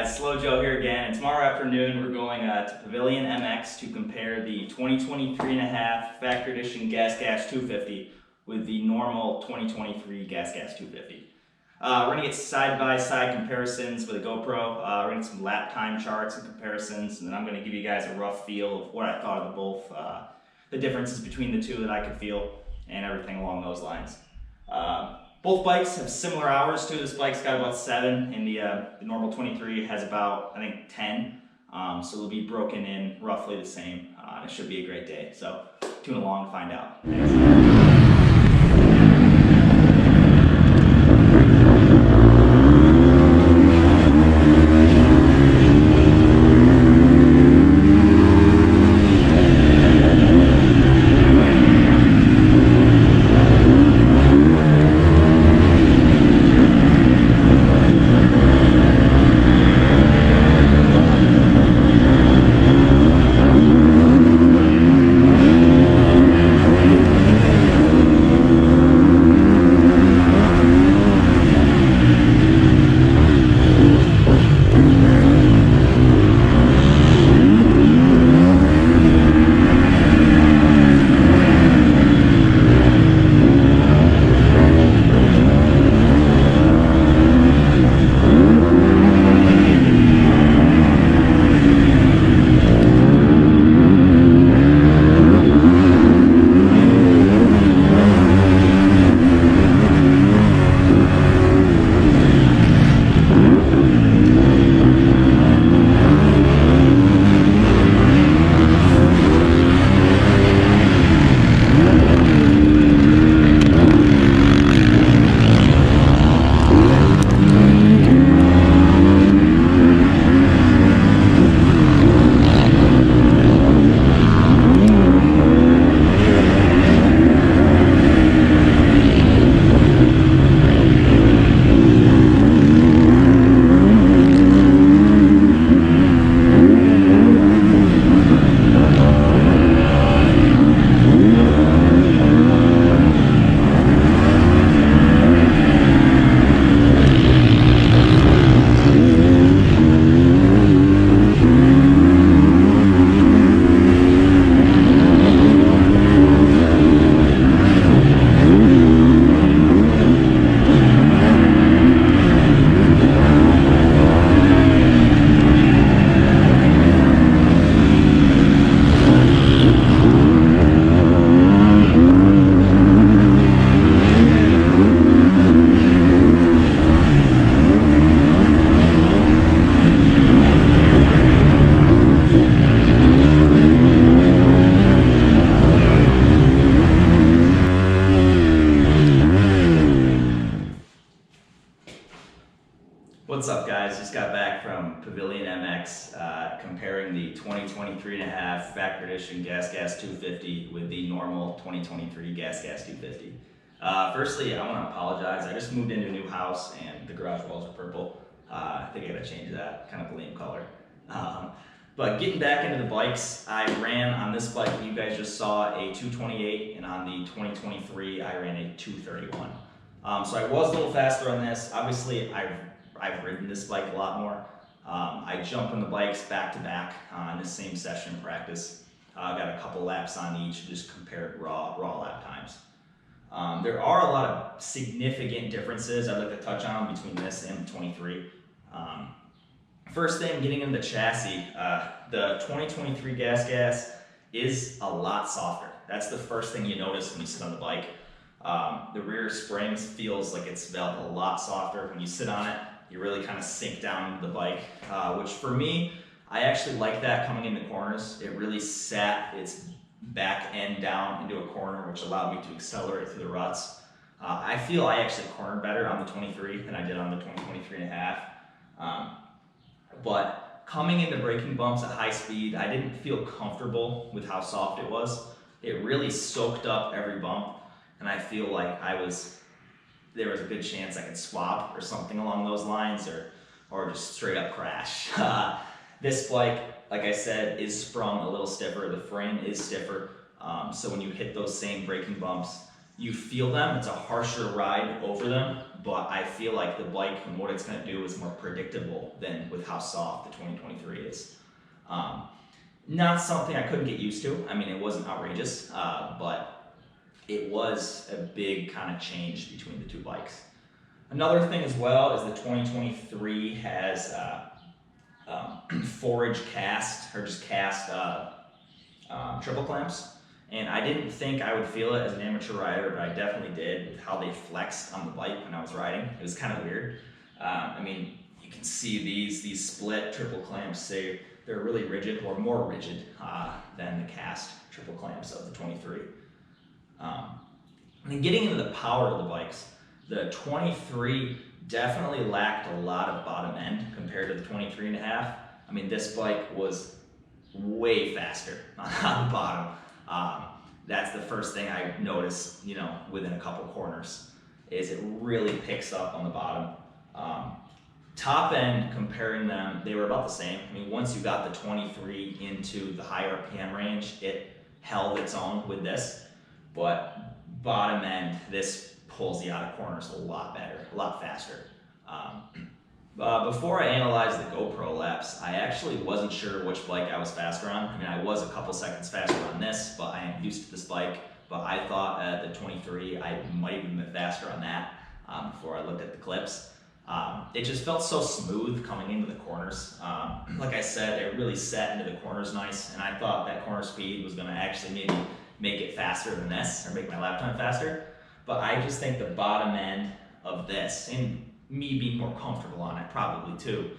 guys? Slow Joe here again, and tomorrow afternoon we're going to Pavilion MX to compare the 2023.5 Factory Edition GasGas 250 with the normal 2023 GasGas 250. We're going to get side-by-side comparisons with a GoPro. We're going to get some lap time charts and comparisons, and then I'm going to give you guys a rough feel of what I thought of both, the differences between the two that I could feel, and everything along those lines. Both bikes have similar hours too. This bike's got about 7, and the normal 23 has about, I think, 10. So they'll be broken in roughly the same. It should be a great day. So tune along to find out. Thanks. What's up, guys? Just got back from Pavilion MX comparing the 2023.5 Factory Edition GasGas 250 with the normal 2023 GasGas 250. Firstly, I want to apologize. I just moved into a new house and the garage walls are purple. I think I gotta change that, kind of a lame color. But getting back into the bikes, I ran on this bike you guys just saw a 228, and on the 2023 I ran a 231. So I was a little faster on this. Obviously, I've ridden this bike a lot more. I jump on the bikes back to back in the same session practice. I've got a couple laps on each, just compared raw lap times. There are a lot of significant differences I'd like to touch on between this and the 23. First thing, getting into the chassis, the 2023 GasGas is a lot softer. That's the first thing you notice when you sit on the bike. The rear springs feels like it's developed a lot softer. When you sit on it, you really kind of sink down into the bike, which for me, I actually like that coming into corners. It really sat its back end down into a corner, which allowed me to accelerate through the ruts. I feel I actually cornered better on the 23 than I did on the 2023.5. But coming into braking bumps at high speed, I didn't feel comfortable with how soft it was. It really soaked up every bump, and I feel like there was a good chance I could swap or something along those lines, or just straight up crash. This bike, like I said, is sprung a little stiffer. The frame is stiffer. So when you hit those same braking bumps, you feel them. It's a harsher ride over them, but I feel like the bike and what it's going to do is more predictable than with how soft the 2023 is. Not something I couldn't get used to. I mean, it wasn't outrageous, but it was a big kind of change between the two bikes. Another thing as well is the 2023 has forage cast, or just cast triple clamps. And I didn't think I would feel it as an amateur rider, but I definitely did with how they flexed on the bike when I was riding. It was kind of weird. I mean, you can see these split triple clamps, they're really rigid, or more rigid than the cast triple clamps of the 23. And then getting into the power of the bikes, the 23 definitely lacked a lot of bottom end compared to the 23.5. I mean, this bike was way faster on the bottom. That's the first thing I noticed, within a couple corners, is it really picks up on the bottom. Top end, comparing them, they were about the same. I mean, once you got the 23 into the higher RPM range, it held its own with this, but bottom end, this pulls you out of corners a lot better, a lot faster. Before I analyzed the GoPro laps, I actually wasn't sure which bike I was faster on. I mean, I was a couple seconds faster on this, but I am used to this bike. But I thought at the 23, I might have been faster on that before I looked at the clips. It just felt so smooth coming into the corners. Like I said, it really set into the corners nice, and I thought that corner speed was gonna actually maybe make it faster than this, or make my lap time faster. But I just think the bottom end of this, and me being more comfortable on it probably too,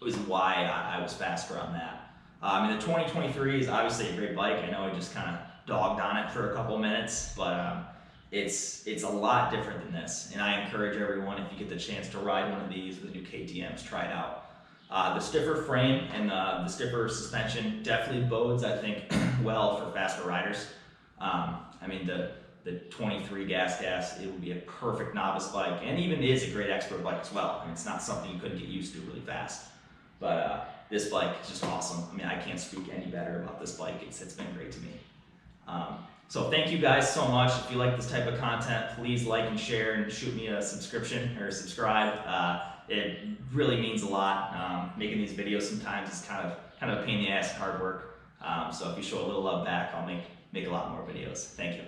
was why I was faster on that. I mean, the 2023 is obviously a great bike. I know I just kind of dogged on it for a couple of minutes, but it's a lot different than this. And I encourage everyone, if you get the chance to ride one of these with the new KTMs, try it out. The stiffer frame and the stiffer suspension definitely bodes, I think, well for faster riders. I mean, the 23 GasGas, it would be a perfect novice bike, and even is a great expert bike as well. I mean, it's not something you couldn't get used to really fast. But this bike is just awesome. I mean, I can't speak any better about this bike. It's been great to me. So thank you guys so much. If you like this type of content, please like and share, and shoot me a subscription or subscribe. It really means a lot. Making these videos sometimes is kind of a pain in the ass and hard work. So if you show a little love back, I'll make a lot more videos. Thank you.